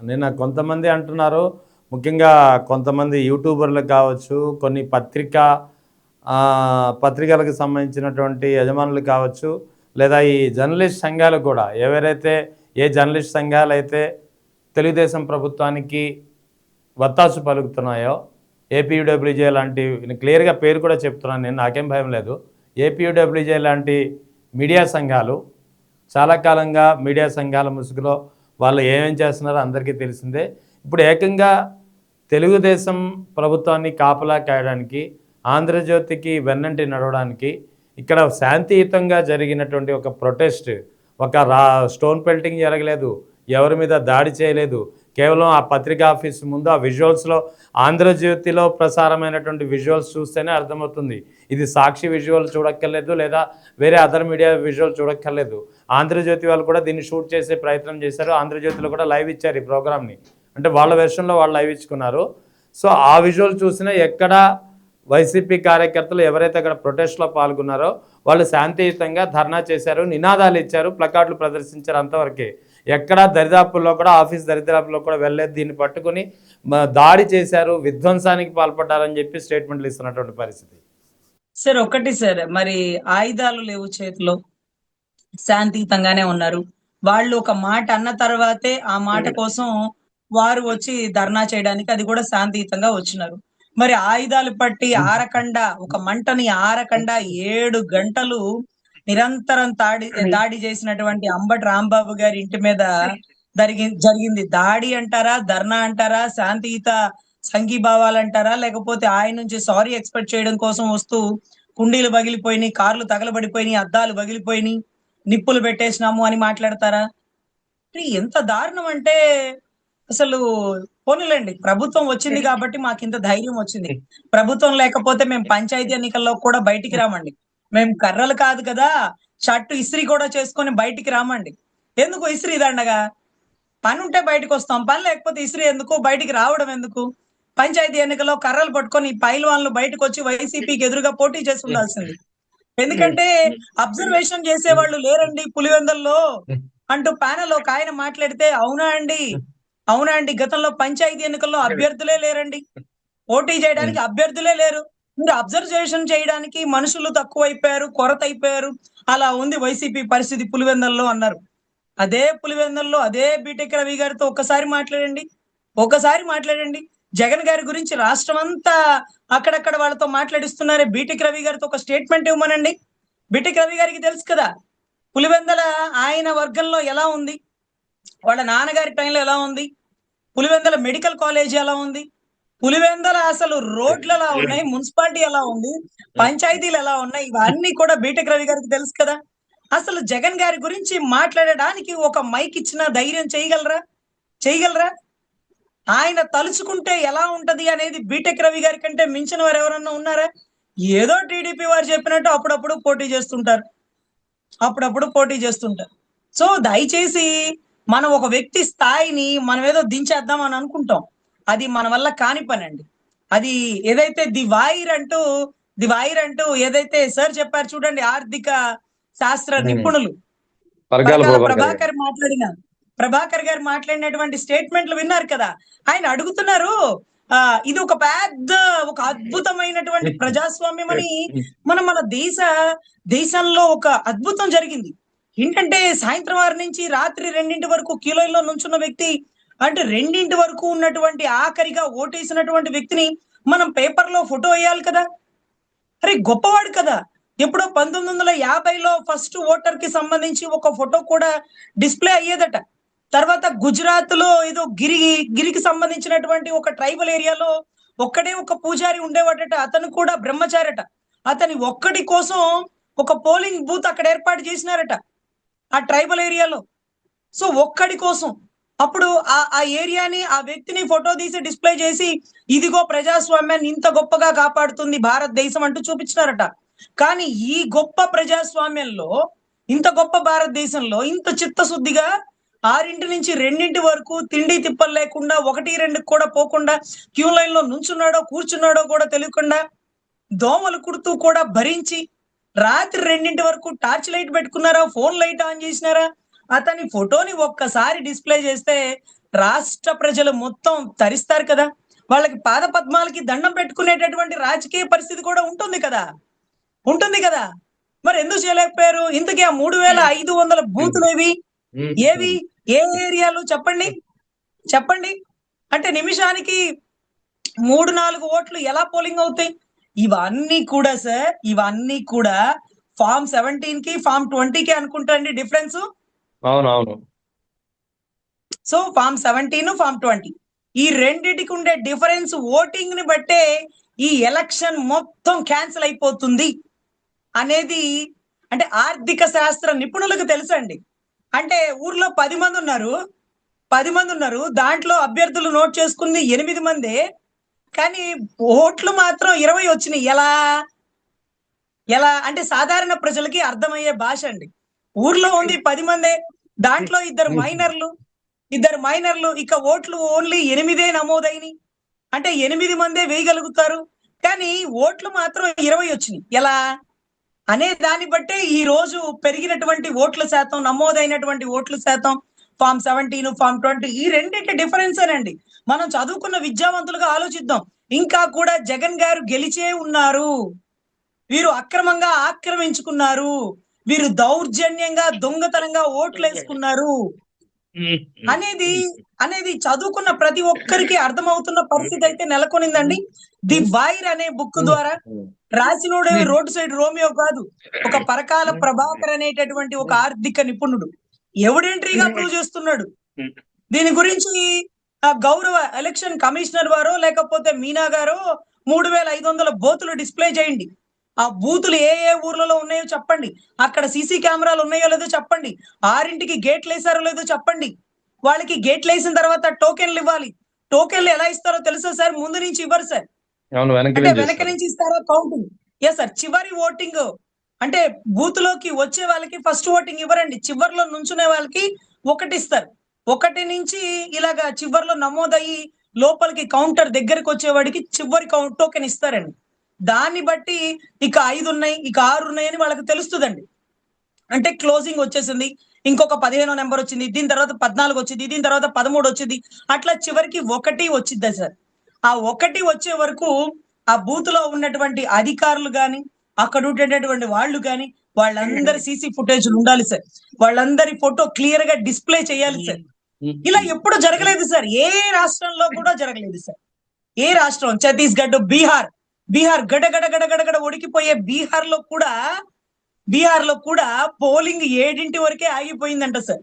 నిన్న కొంతమంది అంటున్నారు, ముఖ్యంగా కొంతమంది యూట్యూబర్లు కావచ్చు, కొన్ని పత్రికలకు సంబంధించినటువంటి యజమానులు కావచ్చు, లేదా ఈ జర్నలిస్ట్ సంఘాలు కూడా ఎవరైతే ఏ జర్నలిస్ట్ సంఘాలు అయితే తెలుగుదేశం ప్రభుత్వానికి వత్తాసు పలుకుతున్నాయో, ఏపీయూడబ్ల్యూజే లాంటి, క్లియర్గా పేరు కూడా చెప్తున్నాను నేను, నాకేం భయం లేదు. ఏపీయూడబ్ల్యూజే లాంటి మీడియా సంఘాలు చాలా కాలంగా మీడియా సంఘాల ముసుగులో వాళ్ళు ఏమేం చేస్తున్నారో అందరికీ తెలిసిందే. ఇప్పుడు ఏకంగా తెలుగుదేశం ప్రభుత్వాన్ని కాపలా కాయడానికి, ఆంధ్రజ్యోతికి వెన్నంటి నడవడానికి ఇక్కడ శాంతియుతంగా జరిగినటువంటి ఒక ప్రొటెస్ట్, ఒక స్టోన్ పెల్టింగ్ జరగలేదు, ఎవరి మీద దాడి చేయలేదు. కేవలం ఆ పత్రికా ఆఫీస్ ముందు ఆ విజువల్స్లో, ఆంధ్రజ్యోతిలో ప్రసారమైనటువంటి విజువల్స్ చూస్తేనే అర్థమవుతుంది. ఇది సాక్షి విజువల్ చూడక్కర్లేదు, లేదా వేరే అదర్ మీడియా విజువల్ చూడక్కర్లేదు. ఆంధ్రజ్యోతి వాళ్ళు కూడా దీన్ని షూట్ చేసే ప్రయత్నం చేశారు. ఆంధ్రజ్యోతిలో కూడా లైవ్ ఇచ్చారు ఈ ప్రోగ్రామ్ని, అంటే వాళ్ళ వెర్షన్లో వాళ్ళు లైవ్ ఇచ్చుకున్నారు. సో ఆ విజువల్ చూసినా ఎక్కడ వైసీపీ కార్యకర్తలు ఎవరైతే అక్కడ ప్రొటెస్ట్లో పాల్గొన్నారో వాళ్ళు శాంతియుతంగా ధర్నా చేశారు, నినాదాలు ఇచ్చారు, ప్లకార్డులు ప్రదర్శించారు, అంతవరకే. ఎక్కడా దరిదాపుల్లో కూడా, ఆఫీస్ దరిదాపుల్లో కూడా వెళ్ళలేదు. దీన్ని పట్టుకుని దాడి చేశారు, విధ్వంసానికి పాల్పడ్డారని చెప్పి స్టేట్మెంట్లు ఇస్తున్నటువంటి పరిస్థితి. సార్ ఒకటి సార్, మరి ఆయుధాలు లేవు చేతిలో, శాంతియుతంగానే ఉన్నారు వాళ్ళు. ఒక మాట అన్న తర్వాతే ఆ మాట కోసం వారు వచ్చి ధర్నా చేయడానికి, అది కూడా శాంతియుతంగా వచ్చినారు. మరి ఆయుధాలు పట్టి ఆరకుండా, ఒక మంటని ఆరకుండా 7 గంటలు నిరంతరం దాడి చేసినటువంటి అంబటి రాంబాబు గారి ఇంటి మీద జరిగింది దాడి అంటారా, ధర్నా అంటారా, శాంతియుత సంఘీభావాలు అంటారా, లేకపోతే ఆయన నుంచి సారీ ఎక్స్పెక్ట్ చేయడం కోసం వస్తూ కుండీలు పగిలిపోయినాయి, కార్లు తగలబడిపోయినాయి, అద్దాలు పగిలిపోయినాయి, నిప్పులు పెట్టేసినాము అని మాట్లాడతారా? ఎంత దారుణం అంటే అసలు. పోనీలేండి, ప్రభుత్వం వచ్చింది కాబట్టి మాకు ఇంత ధైర్యం వచ్చింది. ప్రభుత్వం లేకపోతే మేము పంచాయతీ ఎన్నికల్లో కూడా బయటికి రామండి. మేము కర్రలు కాదు కదా, షర్టు ఇస్త్రీ కూడా చేసుకొని బయటికి రామండి. ఎందుకు ఇస్త్రీ దండగా? పని ఉంటే బయటకు వస్తాం, పని లేకపోతే ఇస్త్రీ ఎందుకు, బయటికి రావడం ఎందుకు? పంచాయతీ ఎన్నికల్లో కర్రలు పట్టుకొని పైల్వాన్లు బయటకు వచ్చి వైసీపీకి ఎదురుగా పోటీ చేసి ఉండాల్సింది. ఎందుకంటే అబ్జర్వేషన్ చేసేవాళ్ళు లేరండి పులివెందల్లో అంటూ ప్యానెల్ ఒక ఆయన మాట్లాడితే, అవునా అండి, గతంలో పంచాయతీ ఎన్నికల్లో అభ్యర్థులే లేరండి, పోటీ చేయడానికి అభ్యర్థులే లేరు, మీరు అబ్జర్వేషన్ చేయడానికి మనుషులు తక్కువైపోయారు, కొరత అయిపోయారు, అలా ఉంది వైసీపీ పరిస్థితి పులివెందల్లో అన్నారు. అదే పులివెందల్లో అదే బీటెక్ రవి గారితో ఒకసారి మాట్లాడండి. జగన్ గారి గురించి రాష్ట్రం అంతా అక్కడక్కడ వాళ్ళతో మాట్లాడిస్తున్నారే, బీటెక్ రవి గారితో ఒక స్టేట్మెంట్ ఇవ్వమనండి. బీటెక్ రవి గారికి తెలుసు కదా పులివెందల ఆయన వర్గంలో ఎలా ఉంది, వాళ్ళ నాన్నగారి టైంలో ఎలా ఉంది, పులివెందల మెడికల్ కాలేజ్ ఎలా ఉంది, పులివెందల అసలు రోడ్లు ఎలా ఉన్నాయి, మున్సిపాలిటీ ఎలా ఉంది, పంచాయతీలు ఎలా ఉన్నాయి, ఇవన్నీ కూడా బీటెక్ రవి గారికి తెలుసు కదా. అసలు జగన్ గారి గురించి మాట్లాడడానికి ఒక మైక్ ఇచ్చిన ధైర్యం చేయగలరా? ఆయన తలుచుకుంటే ఎలా ఉంటది అనేది బీటెక్ రవి గారి కంటే మించిన వారు ఎవరన్నా ఉన్నారా? ఏదో టీడీపీ వారు చెప్పినట్టు అప్పుడప్పుడు పోటీ చేస్తుంటారు. సో దయచేసి మనం ఒక వ్యక్తి స్థాయిని మనం ఏదో దించేద్దాం అని అనుకుంటాం, అది మన వల్ల కాని పని అండి. అది ఏదైతే ది వైర్ అంటూ ఏదైతే సార్ చెప్పారు చూడండి, ఆర్థిక శాస్త్ర నిపుణులు ప్రభాకర్ గారు మాట్లాడినటువంటి స్టేట్మెంట్లు విన్నారు కదా. ఆయన అడుగుతున్నారు, ఇది ఒక అద్భుతమైనటువంటి ప్రజాస్వామ్యం అని, మన దేశంలో ఒక అద్భుతం జరిగింది. ఏంటంటే సాయంత్రం 6 నుంచి రాత్రి 2 వరకు క్యూ లైన్ లో నుంచున్న వ్యక్తి, అంటే 2 వరకు ఉన్నటువంటి ఆఖరిగా ఓటేసినటువంటి వ్యక్తిని మనం పేపర్లో ఫోటో వేయాలి కదా. అరే గొప్పవాడు కదా. ఎప్పుడో 1950లో ఫస్ట్ ఓటర్ కి సంబంధించి ఒక ఫోటో కూడా డిస్ప్లే అయ్యేదట. తర్వాత గుజరాత్ లో ఏదో గిరికి సంబంధించినటువంటి ఒక ట్రైబల్ ఏరియాలో ఒక్కడే ఒక పూజారి ఉండేవాడట, అతను కూడా బ్రహ్మచారట. అతని ఒక్కడి కోసం ఒక పోలింగ్ బూత్ అక్కడ ఏర్పాటు చేసినారట ఆ ట్రైబల్ ఏరియాలో. సో ఒక్కడి కోసం అప్పుడు ఆ ఏరియాని, ఆ వ్యక్తిని ఫోటో తీసి డిస్ప్లే చేసి, ఇదిగో ప్రజాస్వామ్యాన్ని ఇంత గొప్పగా కాపాడుతుంది భారతదేశం అంటూ చూపించినారట. కానీ ఈ గొప్ప ప్రజాస్వామ్యంలో, ఇంత గొప్ప భారతదేశంలో ఇంత చిత్తశుద్ధిగా 6 నుంచి 2 వరకు తిండి తిప్పలు లేకుండా, 1-2 కూడా పోకుండా క్యూ లైన్ లో నుంచున్నాడో కూర్చున్నాడో కూడా తెలియకుండా, దోమలు కుడుతూ కూడా భరించి రాత్రి 2 వరకు టార్చ్ లైట్ పెట్టుకున్నారా, ఫోన్ లైట్ ఆన్ చేసినారా, అతని ఫోటోని ఒక్కసారి డిస్ప్లే చేస్తే రాష్ట్ర ప్రజలు మొత్తం తరిస్తారు కదా, వాళ్ళకి పాద పద్మాలకి దండం పెట్టుకునేటటువంటి రాజకీయ పరిస్థితి కూడా ఉంటుంది కదా, ఉంటుంది కదా. మరి ఎందుకు చేయలేకపోయారు? ఇంతకీ ఆ 3500 బూతులు ఏవి ఏ ఏరియాలు చెప్పండి, చెప్పండి. అంటే నిమిషానికి 3-4 ఓట్లు ఎలా పోలింగ్ అవుతాయి? ఇవన్నీ కూడా సార్, ఇవన్నీ కూడా ఫామ్ 17 కి ఫామ్ 20 కి అనుకుంటా అండి డిఫరెన్స్. అవునవును. సో ఫామ్ 17 ఫామ్ 20 ఈ రెండిటికి ఉండే డిఫరెన్స్ ఓటింగ్ ని బట్టే ఈ ఎలక్షన్ మొత్తం క్యాన్సిల్ అయిపోతుంది అనేది అంటే ఆర్థిక శాస్త్ర నిపుణులకు తెలుసండి. అంటే ఊర్లో 10 మంది ఉన్నారు, 10 మంది ఉన్నారు, దాంట్లో అభ్యర్థులు నోట్ చేసుకుంది 8 మందే, కానీ ఓట్లు మాత్రం 20 వచ్చినాయి. ఎలా ఎలా అంటే సాధారణ ప్రజలకి అర్థమయ్యే భాష అండి. ఊర్లో ఉంది 10 మందే, దాంట్లో ఇద్దరు మైనర్లు, ఇక ఓట్లు ఓన్లీ 8 నమోదైనవి. అంటే 8 మందే వేయగలుగుతారు, కానీ ఓట్లు మాత్రం 20 వచ్చినాయి. ఎలా అనే దాన్ని బట్టే ఈ రోజు పెరిగినటువంటి ఓట్ల శాతం, నమోదైనటువంటి ఓట్ల శాతం ఫామ్ 17 ఫామ్ 20 ఈ రెండింటి డిఫరెన్స్ అనండి. మనం చదువుకున్న విద్యావంతులుగా ఆలోచిద్దాం. ఇంకా కూడా జగన్ గారు గెలిచే ఉన్నారు, వీరు అక్రమంగా ఆక్రమించుకున్నారు, వీరు దౌర్జన్యంగా దొంగతనంగా ఓట్లు వేసుకున్నారు అనేది అనేది చదువుకున్న ప్రతి ఒక్కరికి అర్థమవుతున్న పరిస్థితి అయితే నెలకొనిందండి. ది వైర్ అనే బుక్ ద్వారా రాసినోడు రోడ్ సైడ్ రోమియో కాదు, ఒక పరకాల ప్రభాకర్ అనేటటువంటి ఒక ఆర్థిక నిపుణుడు ఎవిడెంటరీగా ప్రూవ్ చేస్తున్నాడు. దీని గురించి గౌరవ ఎలక్షన్ కమిషనర్ వారో లేకపోతే మీనా గారో 3500 బూతులు డిస్ప్లే చేయండి. ఆ బూతులు ఏ ఏ ఊర్లలో ఉన్నాయో చెప్పండి, అక్కడ సీసీ కెమెరాలు ఉన్నాయో లేదో చెప్పండి, 6ంటికి గేట్లు వేసారో లేదో చెప్పండి. వాళ్ళకి గేట్లు వేసిన తర్వాత టోకెన్లు ఇవ్వాలి. టోకెన్లు ఎలా ఇస్తారో తెలుసా సార్? ముందు నుంచి ఇవ్వరు సార్, అంటే వెనక నుంచి ఇస్తారా కౌంటింగ్. ఎస్ సార్, చివరి ఓటింగ్ అంటే బూత్ లోకి వచ్చే వాళ్ళకి ఫస్ట్ ఓటింగ్ ఇవ్వరండి, చివరిలో నుంచునే వాళ్ళకి ఒకటి ఇస్తారు. 1 నుంచి ఇలాగా చివరిలో నమోదయ్యి లోపలికి కౌంటర్ దగ్గరికి వచ్చేవాడికి చివరి టోకెన్ ఇస్తారండి. దాన్ని బట్టి ఇక 5 ఉన్నాయి, ఇక 6 ఉన్నాయని వాళ్ళకి తెలుస్తుందండి. అంటే క్లోజింగ్ వచ్చేసింది, ఇంకొక 15వ నెంబర్ వచ్చింది, దీని తర్వాత 14 వచ్చింది, దీని తర్వాత 13 వచ్చింది, అట్లా చివరికి 1 వచ్చింది సార్. ఆ 1 వచ్చే వరకు ఆ బూత్ లో ఉన్నటువంటి అధికారులు గాని, అక్కడ ఉండేటటువంటి వాళ్ళు గాని, వాళ్ళందరి సీసీ ఫుటేజ్ ఉండాలి సార్, వాళ్ళందరి ఫోటో క్లియర్ గా డిస్ప్లే చేయాలి సార్. ఇలా ఎప్పుడు జరగలేదు సార్, ఏ రాష్ట్రంలో కూడా జరగలేదు సార్. ఏ రాష్ట్రం, ఛత్తీస్గఢ్, బీహార్ గడగడ ఉడికిపోయే బీహార్ లో కూడా పోలింగ్ 7 వరకే ఆగిపోయిందంట సార్.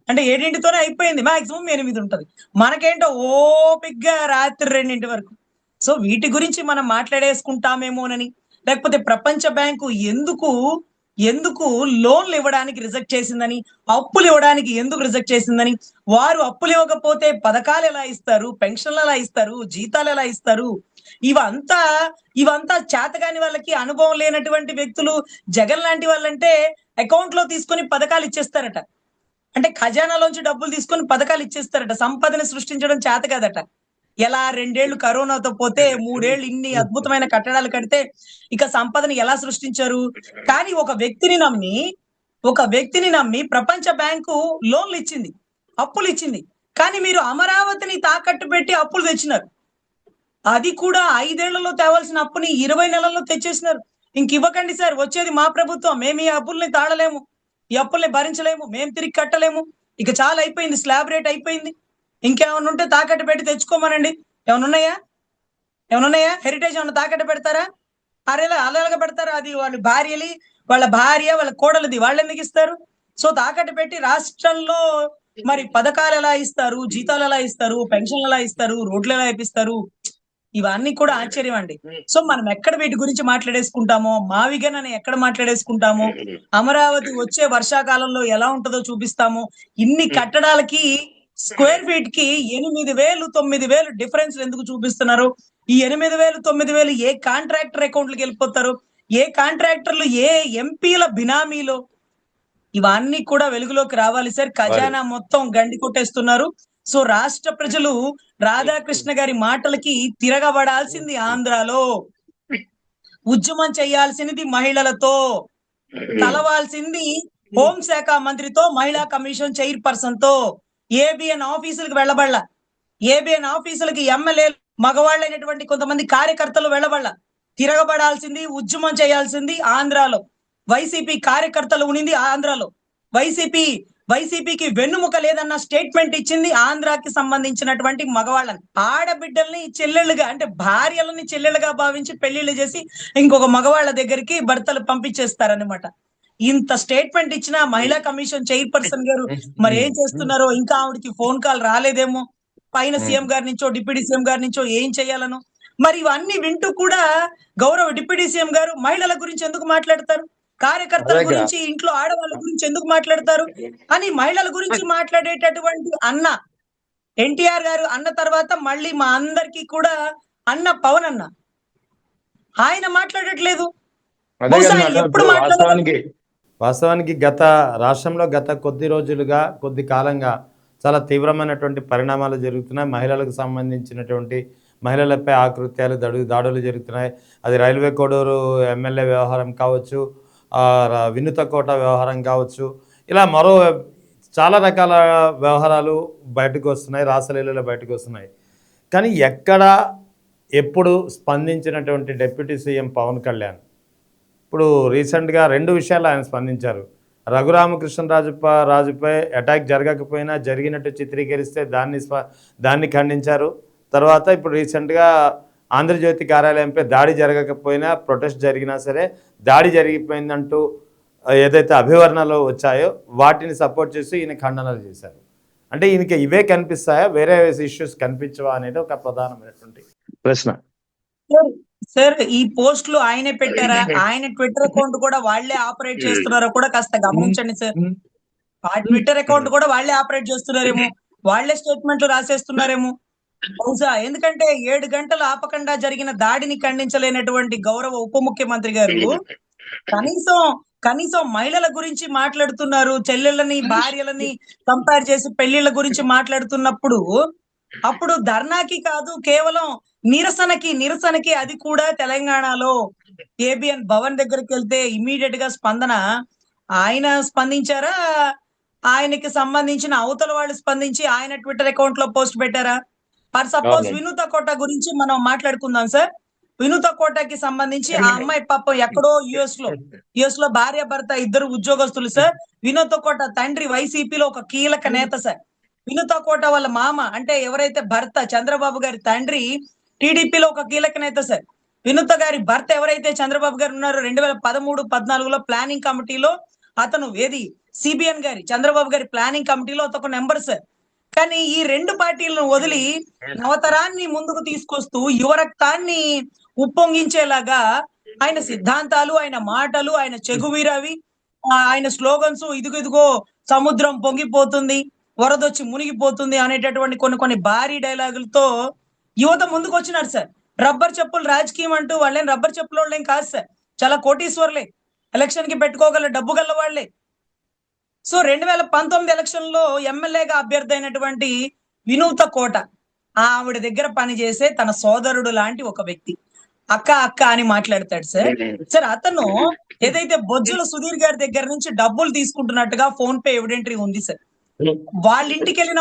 అంటే 7తోనే అయిపోయింది, మాక్సిమం 8 ఉంటది. మనకేంటో ఓపిగ్గా రాత్రి 2 వరకు. సో వీటి గురించి మనం మాట్లాడేసుకుంటామేమోనని, లేకపోతే ప్రపంచ బ్యాంకు ఎందుకు లోన్లు ఇవ్వడానికి రిజెక్ట్ చేసిందని, అప్పులు ఇవ్వడానికి ఎందుకు రిజెక్ట్ చేసిందని, వారు అప్పులు ఇవ్వకపోతే పథకాలు ఎలా ఇస్తారు, పెన్షన్లు ఎలా ఇస్తారు, జీతాలు ఎలా ఇస్తారు, ఇవంతా చేతగాని వాళ్ళకి, అనుభవం లేనటువంటి వ్యక్తులు జగన్ లాంటి వాళ్ళంటే అకౌంట్ లో తీసుకొని పథకాలు ఇచ్చేస్తారట. అంటే ఖజానాలోంచి డబ్బులు తీసుకొని పథకాలు ఇచ్చేస్తారట. సంపదని సృష్టించడం చేత కాదట. ఎలా 2 ఏళ్లు కరోనాతో పోతే 3 ఏళ్లు ఇన్ని అద్భుతమైన కట్టడాలు కడితే ఇక సంపదని ఎలా సృష్టించారు? కానీ ఒక వ్యక్తిని నమ్మి ప్రపంచ బ్యాంకు లోన్లు ఇచ్చింది, అప్పులు ఇచ్చింది. కానీ మీరు అమరావతిని తాకట్టు పెట్టి అప్పులు తెచ్చినారు. అది కూడా 5 ఏళ్లలో తేవాల్సిన అప్పుని 20 నెలల్లో తెచ్చేసినారు. ఇంక ఇవ్వకండి సార్, వచ్చేది మా ప్రభుత్వం, మేము ఈ అప్పుల్ని తాళలేము, ఈ అప్పుల్ని భరించలేము, మేము తిరిగి కట్టలేము, ఇక చాలా అయిపోయింది, స్లాబ్ రేట్ అయిపోయింది, ఇంకేమన్నా ఉంటే తాకట్టు పెట్టి తెచ్చుకోమనండి. ఏమన్నా ఉన్నాయా? హెరిటేజ్ ఏమన్నా తాకట్టు పెడతారా? అలాగా పెడతారా? అది వాళ్ళ భార్య వాళ్ళ కోడలిది, వాళ్ళు ఎందుకు ఇస్తారు? సో తాకట్టు పెట్టి రాష్ట్రంలో మరి పథకాలు ఎలా ఇస్తారు, జీతాలు ఎలా ఇస్తారు, పెన్షన్లు ఎలా ఇస్తారు, రోడ్లు ఎలా వేపిస్తారు? ఇవన్నీ కూడా ఆశ్చర్యం అండి. సో మనం ఎక్కడ వీటి గురించి మాట్లాడేసుకుంటామో, మావిగన్ అని ఎక్కడ మాట్లాడేసుకుంటామో, అమరావతి వచ్చే వర్షాకాలంలో ఎలా ఉంటుందో చూపిస్తాము. ఇన్ని కట్టడాలకి స్క్వేర్ ఫీట్ కి 8,000 9,000 డిఫరెన్స్ ఎందుకు చూపిస్తున్నారు? ఈ 8,000 9,000 ఏ కాంట్రాక్టర్ అకౌంట్లకి వెళ్ళిపోతారు? ఏ కాంట్రాక్టర్లు ఏ ఎంపీల బినామీలో? ఇవన్నీ కూడా వెలుగులోకి రావాలి సార్. ఖజానా మొత్తం గండి కొట్టేస్తున్నారు. సో రాష్ట్ర ప్రజలు రాధాకృష్ణ గారి మాటలకి తిరగబడాల్సింది ఆంధ్రాలో, ఉద్యమం చేయాల్సింది మహిళలతో, కలవాల్సింది హోంశాఖ మంత్రితో, మహిళా కమిషన్ చైర్పర్సన్ తో. ఏబిఎన్ ఆఫీసులకు వెళ్ళబడలా. ఏబిఎన్ ఆఫీసులకి ఎమ్మెల్యే మగవాళ్ళైనటువంటి కొంతమంది కార్యకర్తలు వెళ్ళబడలా. తిరగబడాల్సింది, ఉద్యమం చేయాల్సింది ఆంధ్రాలో. వైసీపీ కార్యకర్తలు ఉనింది ఆంధ్రాలో. వైసీపీకి వెన్నుముక లేదన్న స్టేట్మెంట్ ఇచ్చింది ఆంధ్రాకి సంబంధించినటువంటి మగవాళ్ళని. ఆడబిడ్డల్ని చెల్లెళ్ళుగా, అంటే భార్యలని చెల్లెళ్ళుగా భావించి పెళ్లిళ్ళు చేసి ఇంకొక మగవాళ్ళ దగ్గరికి భర్తలు పంపించేస్తారనమాట. ఇంత స్టేట్మెంట్ ఇచ్చిన మహిళా కమిషన్ చైర్పర్సన్ గారు మరి ఏం చేస్తున్నారో, ఇంకా ఆవిడకి ఫోన్ కాల్ రాలేదేమో, పైన సీఎం గారి నుంచో డిప్యూటీ సీఎం గారి నుంచో ఏం చేయాలనో. మరి ఇవన్నీ వింటూ కూడా గౌరవ డిప్యూటీ సీఎం గారు మహిళల గురించి ఎందుకు మాట్లాడతారు, కార్యకర్తల గురించి, ఇంట్లో ఆడవాళ్ళ గురించి ఎందుకు మాట్లాడతారు అని మహిళల గురించి మాట్లాడేటటువంటి అన్న ఎన్టీఆర్ గారు అన్న తర్వాత మళ్ళీ మా అందరికీ కూడా అన్న పవన్ అన్న, ఆయన మాట్లాడట్లేదు. బహుశా ఆయన ఎప్పుడు మాట్లాడాలి? వాస్తవానికి రాష్ట్రంలో గత కొద్ది రోజులుగా, కొద్ది కాలంగా చాలా తీవ్రమైనటువంటి పరిణామాలు జరుగుతున్నాయి. మహిళలకు సంబంధించినటువంటి మహిళలపై ఆకృత్యాలు, దాడులు జరుగుతున్నాయి. అది రైల్వే కోడూరు ఎమ్మెల్యే వ్యవహారం కావచ్చు, వినుత కోట వ్యవహారం కావచ్చు, ఇలా మరో చాలా రకాల వ్యవహారాలు బయటకు వస్తున్నాయి, రాసలీలలో బయటకు వస్తున్నాయి. కానీ ఎప్పుడు స్పందించినటువంటి డిప్యూటీ సీఎం పవన్ కళ్యాణ్ ఇప్పుడు రీసెంట్గా 2 విషయాలు ఆయన స్పందించారు. రాజుపై అటాక్ జరగకపోయినా జరిగినట్టు చిత్రీకరిస్తే దాన్ని ఖండించారు. తర్వాత ఇప్పుడు రీసెంట్గా ఆంధ్రజ్యోతి కార్యాలయంపై దాడి జరగకపోయినా, ప్రొటెస్ట్ జరిగినా సరే దాడి జరిగిపోయిందంటూ ఏదైతే అభివర్ణనలు వచ్చాయో వాటిని సపోర్ట్ చేసి ఈయన ఖండనలు చేశారు. అంటే ఈయనకి ఇవే కనిపిస్తాయా, వేరే ఇష్యూస్ కనిపించవా అనేది ఒక ప్రధానమైనటువంటి ప్రశ్న. సార్, ఈ పోస్టులు ఆయనే పెట్టారా, ఆయన ట్విట్టర్ అకౌంట్ కూడా వాళ్లే ఆపరేట్ చేస్తున్నారో కూడా కాస్త గమనించండి సార్. ఆ ట్విట్టర్ అకౌంట్ కూడా వాళ్లే ఆపరేట్ చేస్తున్నారేమో, వాళ్లే స్టేట్మెంట్లు రాసేస్తున్నారేమో బహుశా. ఎందుకంటే 7 గంటలు ఆపకుండా జరిగిన దాడిని ఖండించలేనటువంటి గౌరవ ఉప ముఖ్యమంత్రి గారు కనీసం మహిళల గురించి మాట్లాడుతున్నారు, చెల్లెళ్ళని భార్యలని కంపేర్ చేసి పెళ్లిళ్ళ గురించి మాట్లాడుతున్నప్పుడు, అప్పుడు ధర్నాకి కాదు, కేవలం నిరసనకి అది కూడా తెలంగాణలో ఏబిఎన్ భవన్ దగ్గరికి వెళ్తే ఇమీడియట్ గా స్పందన. ఆయన స్పందించారా, ఆయనకి సంబంధించిన అవతల వాళ్ళు స్పందించి ఆయన ట్విట్టర్ అకౌంట్ లో పోస్ట్ పెట్టారా? ఫర్ సపోజ్ వినూత కోట గురించి మనం మాట్లాడుకుందాం సార్. వినూత కోటకి సంబంధించి ఆ అమ్మాయి పాపం ఎక్కడో యుఎస్ లో భార్య భర్త ఇద్దరు ఉద్యోగస్తులు సార్. వినూత కోట తండ్రి వైసీపీలో ఒక కీలక నేత సార్. వినూత కోట వాళ్ళ మామ, అంటే ఎవరైతే భర్త చంద్రబాబు గారి తండ్రి, టీడీపీలో ఒక కీలక నేత సార్. వినూత గారి భర్త ఎవరైతే చంద్రబాబు గారు ఉన్నారో 2013-14లో ప్లానింగ్ కమిటీలో అతను సిబిఎన్ గారి, చంద్రబాబు గారి ప్లానింగ్ కమిటీలో అతను నెంబర్ సార్. కానీ ఈ 2 పార్టీలను వదిలి నవతరాన్ని ముందుకు తీసుకొస్తూ యువరక్తాన్ని ఉప్పొంగించేలాగా ఆయన సిద్ధాంతాలు, ఆయన మాటలు, ఆయన చెగువీరవి, ఆయన స్లోగన్స్, ఇదిగో సముద్రం పొంగిపోతుంది, వరదొచ్చి మునిగిపోతుంది అనేటటువంటి కొన్ని భారీ డైలాగులతో యువత ముందుకు వచ్చినారు సార్. రబ్బర్ చెప్పులు రాజకీయం అంటూ వాళ్ళేం రబ్బర్ చెప్పుల వాళ్ళేం కాదు సార్, చాలా కోటీశ్వర్లే, ఎలక్షన్ కి పెట్టుకోగల డబ్బు గల్ల వాళ్లే. సో 2019 ఎలక్షన్ లో ఎమ్మెల్యేగా అభ్యర్థి అయినటువంటి వినూత కోట, ఆవిడ దగ్గర పనిచేసే తన సోదరుడు లాంటి ఒక వ్యక్తి అక్క అని మాట్లాడతాడు సార్. అతను ఏదైతే బొజ్జుల సుధీర్ గారి దగ్గర నుంచి డబ్బులు తీసుకుంటున్నట్టుగా ఫోన్ పే ఎవిడెంటరీ ఉంది సార్. వాళ్ళ ఇంటికి వెళ్ళిన